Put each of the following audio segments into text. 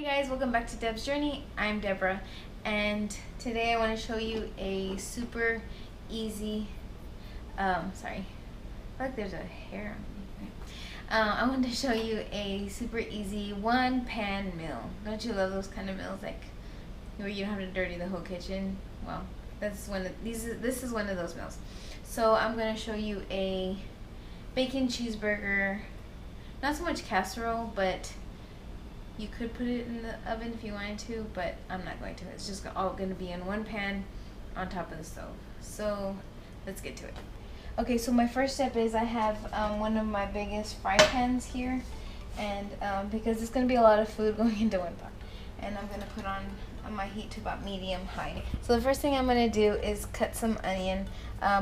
Hey guys, welcome back to Deb's Journey. I'm Deborah, and today I want to show you a super easy, sorry, I feel like there's a hair on me. I want to show you a super easy one-pan meal. Don't you love those kind of meals, like where you don't have to dirty the whole kitchen? Well, that's one of this is one of those meals. So I'm going to show you a bacon cheeseburger, not so much casserole, but you could put it in the oven if you wanted to, but I'm not going to. It's just all going to be in one pan on top of the stove. So let's get to it. Okay, so my first step is I have one of my biggest fry pans here, and because it's going to be a lot of food going into one pot, and I'm going to put on my heat to about medium high. So the first thing I'm going to do is cut some onion.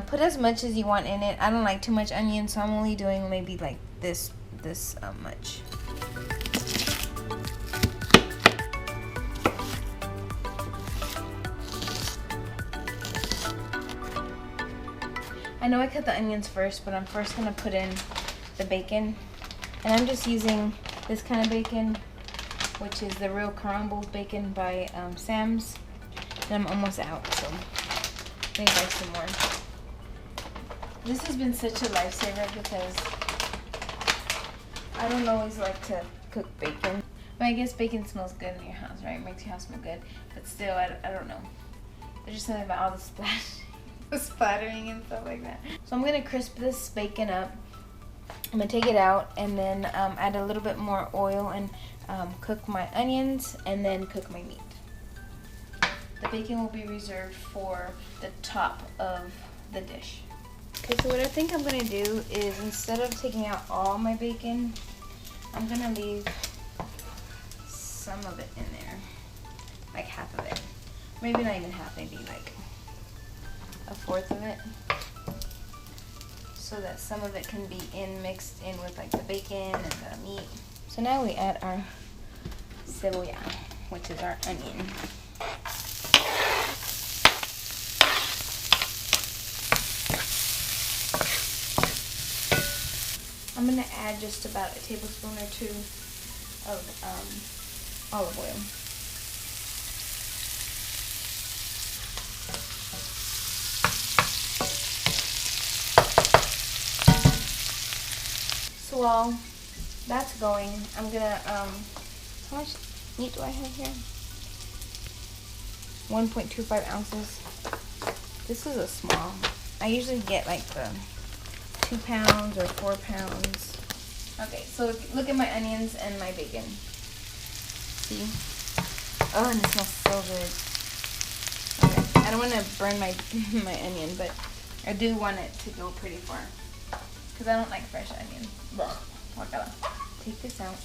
Put as much as you want in it. I don't like too much onion, so I'm only doing maybe like this much. I know I cut the onions first, but I'm first going to put in the bacon. And I'm just using this kind of bacon, which is the real crumble bacon by Sam's. And I'm almost out, so let me buy some more. This has been such a lifesaver because I don't always like to cook bacon. But I guess bacon smells good in your house, right? It makes your house smell good. But still, I don't know. There's just something about all the splattering and stuff like that. So I'm gonna crisp this bacon up. I'm gonna take it out and then add a little bit more oil and cook my onions and then cook my meat. The bacon will be reserved for the top of the dish. Okay, so what I think I'm gonna do is, instead of taking out all my bacon, I'm gonna leave some of it in there, like half of it. Maybe not even half, maybe like a fourth of it, so that some of it can be mixed in with like the bacon and the meat. So now we add our cebolla, which is our onion. I'm gonna add just about a tablespoon or two of olive oil. So while that's going, I'm gonna, how much meat do I have here? 1.25 ounces. This is a small. I usually get like the 2 pounds or 4 pounds. Okay, so look at my onions and my bacon. See? Oh, and it smells so good. Okay, I don't want to burn my my onion, but I do want it to go pretty far, because I don't like fresh onion. Guacala. Take this out.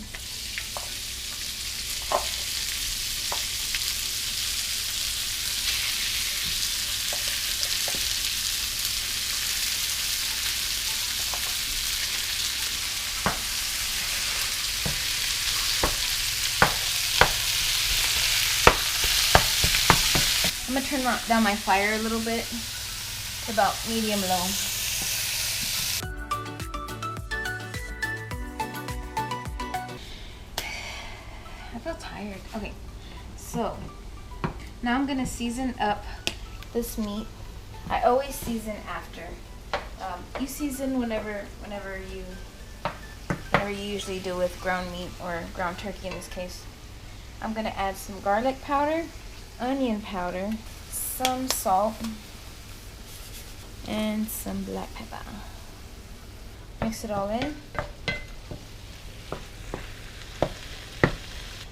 I'm going to turn down my fire a little bit to about medium low. I feel tired. Okay, so now I'm gonna season up this meat. I always season after. You season whenever you usually do with ground meat or ground turkey in this case. I'm gonna add some garlic powder, onion powder, some salt, and some black pepper. Mix it all in.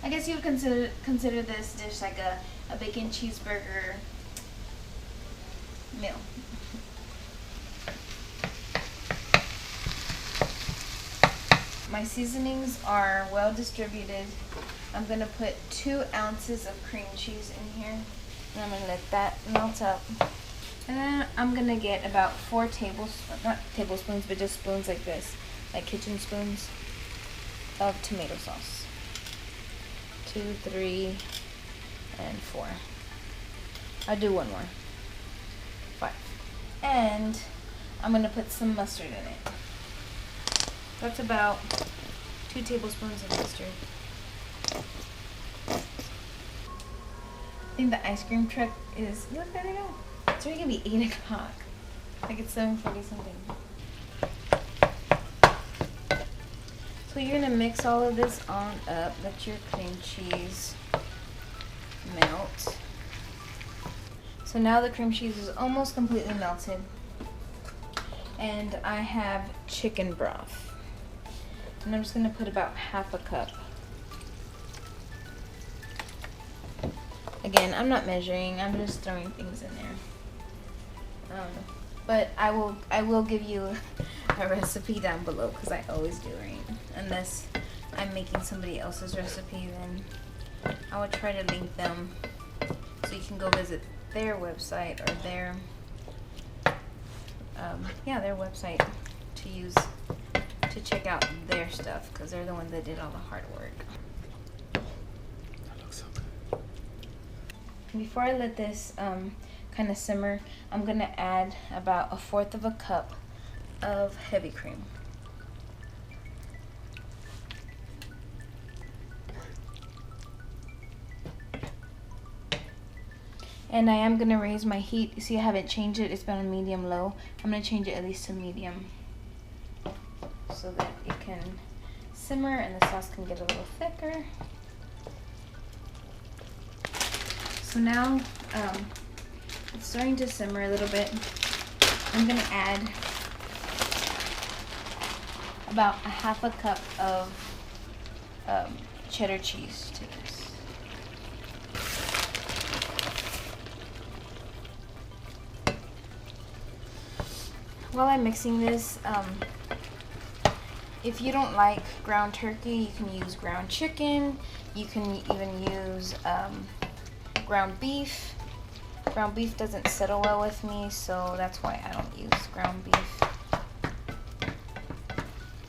I guess you would consider this dish like a bacon cheeseburger meal. My seasonings are well distributed. I'm going to put 2 ounces of cream cheese in here, and I'm going to let that melt up. And then I'm going to get about 4 tablespoons, not tablespoons, but just spoons like this, like kitchen spoons of tomato sauce. 2, 3, and 4. I'll do one more. 5. And I'm going to put some mustard in it. That's about 2 tablespoons of mustard. I think the ice cream truck is, look, there they go. It's already gonna be 8 o'clock. Like it's 7:40 something. So you're gonna mix all of this on up. Let your cream cheese melt. So now the cream cheese is almost completely melted. And I have chicken broth. And I'm just gonna put about half a cup. Again, I'm not measuring, I'm just throwing things in there. But I will give you a recipe down below, because I always do, right? Unless I'm making somebody else's recipe, then I will try to link them so you can go visit their website or their website to use to check out their stuff, because they're the ones that did all the hard work. That looks so good. Before I let this kind of simmer, I'm gonna add about 1/4 of a cup of heavy cream. And I am gonna raise my heat. You see, I haven't changed it. It's been on medium low. I'm gonna change it at least to medium so that it can simmer and the sauce can get a little thicker. So now it's starting to simmer a little bit. I'm gonna add about 1/2 cup of cheddar cheese to this. While I'm mixing this, if you don't like ground turkey, you can use ground chicken. You can even use ground beef. Ground beef doesn't settle well with me, so that's why I don't use ground beef.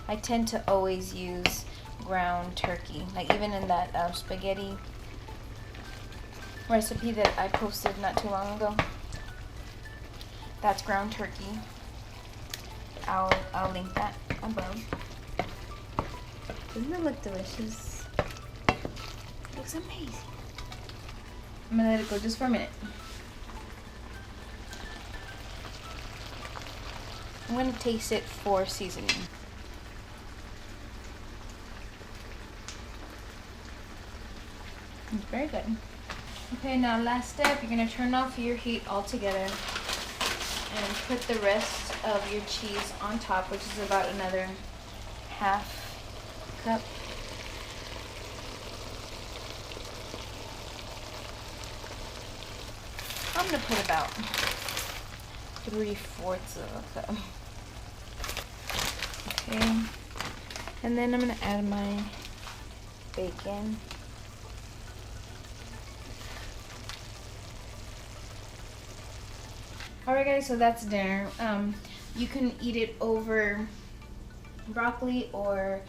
I tend to always use ground turkey. Like even in that spaghetti recipe that I posted not too long ago, that's ground turkey. I'll link that above. Doesn't it look delicious? It looks amazing. I'm gonna let it go just for a minute. I'm gonna taste it for seasoning. It's very good. Okay, now last step, you're gonna turn off your heat altogether and put the rest of your cheese on top, which is about another 1/2 cup. I'm gonna put about 3/4 of a cup. Okay, and then I'm gonna add my bacon. Alright guys, so that's dinner. You can eat it over broccoli or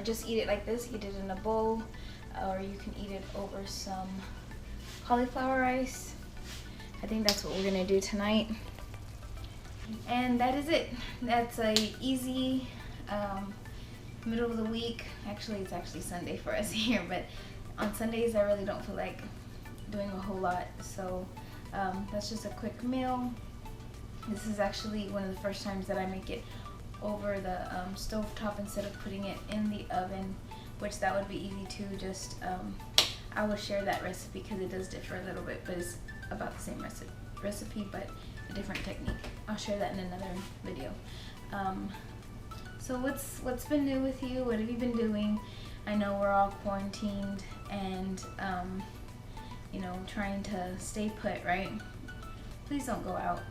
just eat it like this, eat it in a bowl, or you can eat it over some cauliflower rice. I think that's what we're gonna do tonight. And that is it. That's a easy middle of the week. Actually, it's actually Sunday for us here, but on Sundays I really don't feel like doing a whole lot, so that's just a quick meal. This is actually one of the first times that I make it over the stove top instead of putting it in the oven, which that would be easy too. Just I will share that recipe because it does differ a little bit, but it's about the same recipe but a different technique. I'll share that in another video. So what's been new with you? What have you been doing? I know we're all quarantined and you know, trying to stay put, right? Please don't go out.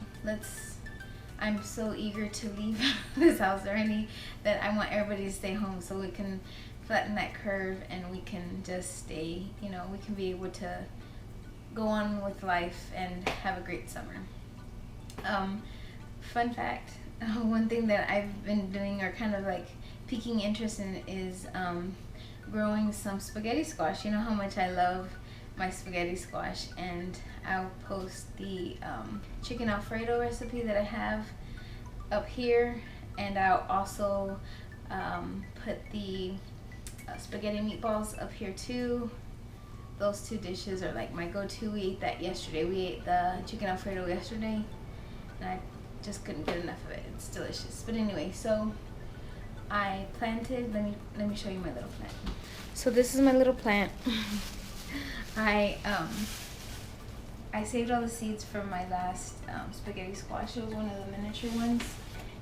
I'm so eager to leave this house already that I want everybody to stay home so we can flatten that curve and we can just stay, you know, we can be able to go on with life and have a great summer. Fun fact, one thing that I've been doing or kind of like piquing interest in is growing some spaghetti squash. You know how much I love my spaghetti squash, and I'll post the chicken alfredo recipe that I have up here, and I'll also put the spaghetti meatballs up here too. those two dishes are like my go-to. We ate that yesterday. We ate the chicken Alfredo yesterday, and I just couldn't get enough of it. It's delicious. But anyway, so I planted. Let me show you my little plant. So this is my little plant. I saved all the seeds from my last spaghetti squash. It was one of the miniature ones.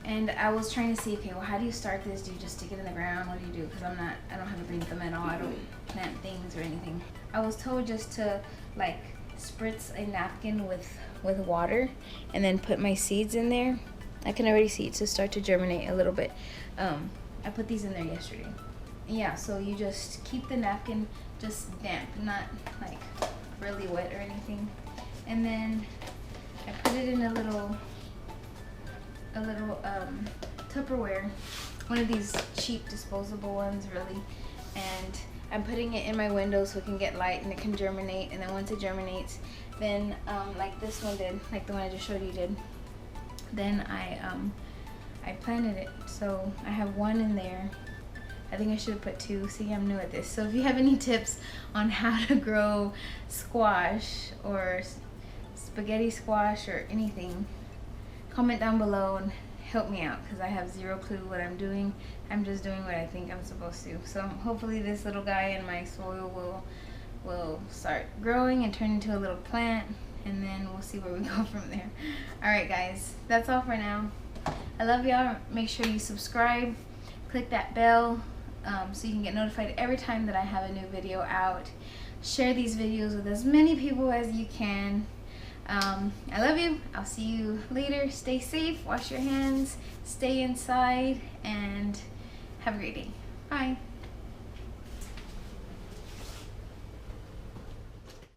And I was trying to see, okay, well, how do you start this? Do you just stick it in the ground? What do you do? Because I don't have a green thumb at all. I don't plant things or anything. I was told just to like spritz a napkin with water and then put my seeds in there. I can already see it to start to germinate a little bit. I put these in there yesterday. Yeah, so you just keep the napkin just damp, not like really wet or anything. And then I put it in a little Tupperware, one of these cheap disposable ones, really. And I'm putting it in my window so it can get light and it can germinate. And then once it germinates, then like this one did, like the one I just showed you did, then I planted it. So I have one in there. I think I should have put two. See, I'm new at this. So if you have any tips on how to grow squash or spaghetti squash or anything, comment down below and help me out, because I have zero clue what I'm doing. I'm just doing what I think I'm supposed to. So hopefully this little guy in my soil will start growing and turn into a little plant, and then we'll see where we go from there. Alright guys, that's all for now. I love y'all. Make sure you subscribe, click that bell so you can get notified every time that I have a new video out. Share these videos with as many people as you can. I love you. I'll see you later. Stay safe, wash your hands, stay inside, and have a great day. Bye.